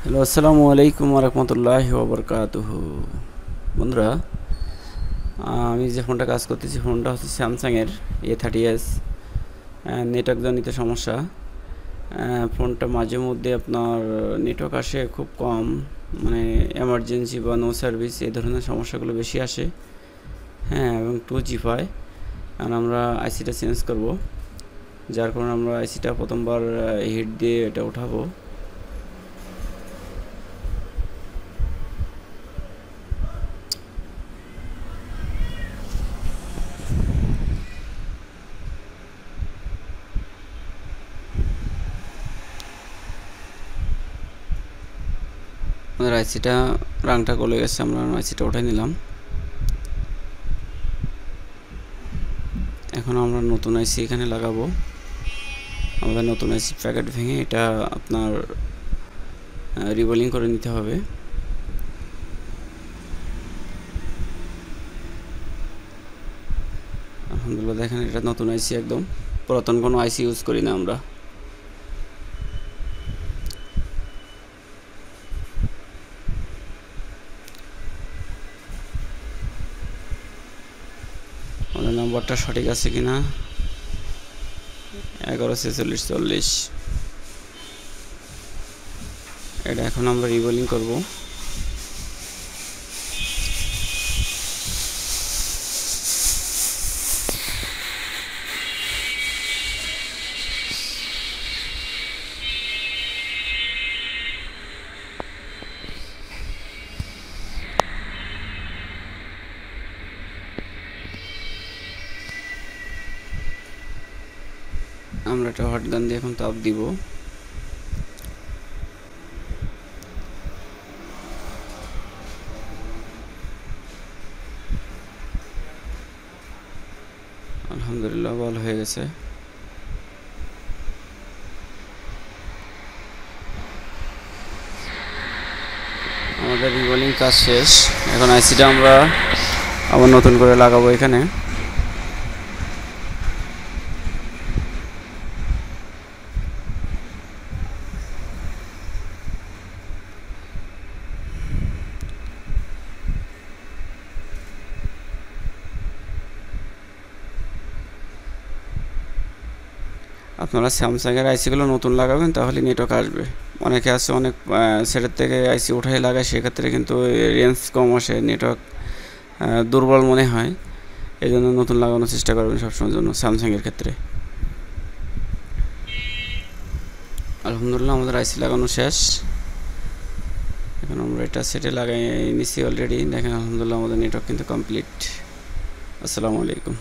Hello, আসসালামু আলাইকুম ওয়া রাহমাতুল্লাহি ওয়া বারাকাতুহু। বন্ধুরা, আমি যে ফোনটা কাজ করতেছি ফোনটা হচ্ছে স্যামসাংয়ের A30s। নেটওয়ার্কজনিত সমস্যা। ফোনটা মাঝে মধ্যে আপনার নেটওয়ার্ক আসে খুব কম, মানে এমার্জেন্সি বা নো সার্ভিস এই ধরনের সমস্যাগুলো বেশি আসে। হ্যাঁ, এবং 2G পায়। আর আমরা আইসিটা চেঞ্জ করব, যার কারণে আমরা আইসিটা প্রথমবার হিট দিয়ে এটা উঠাবো। আমাদের আইসিটা রাংটা গলে গেছে, আমরা আইসিটা উঠাই নিলাম। এখন আমরা নতুন আইসি এখানে লাগাবো। আমাদের নতুন আইসি প্যাকেট ভেঙে এটা আপনার রিবোলিং করে নিতে হবে। আলহামদুলিল্লাহ, দেখেন এটা নতুন আইসি, একদম পুরাতন কোনো আইসি ইউজ করি না আমরা। আমাদের নাম্বারটা সঠিক আছে কিনা, 114640। এটা এখন আমরা রিবোলিং করব। আমরা একটা হট গান দিয়ে এখন তাপ দিব। আলহামদুলিল্লাহ, ভালো হয়ে গেছে। আমাদের রিবোলিং কাজ শেষ। এখন আইসিটা আমরা আবার নতুন করে লাগাবো এখানে। আপনারা স্যামসাংয়ের আইসিগুলো নতুন লাগাবেন, তাহলে নেটওয়ার্ক আসবে। অনেকে আছে অনেক সেটের থেকে আইসি উঠাই লাগায়, সেক্ষেত্রে কিন্তু রেঞ্জ কম আসে, নেটওয়ার্ক দুর্বল মনে হয়। এই জন্য নতুন লাগানোর চেষ্টা করবেন সবসময়ের জন্য স্যামসাংয়ের ক্ষেত্রে। আলহামদুলিল্লাহ, আমাদের আইসি লাগানো শেষ। এখন আমরা এটা সেটে লাগাই নিছি অলরেডি। দেখেন আলহামদুলিল্লাহ, আমাদের নেটওয়ার্ক কিন্তু কমপ্লিট। আসসালামু আলাইকুম।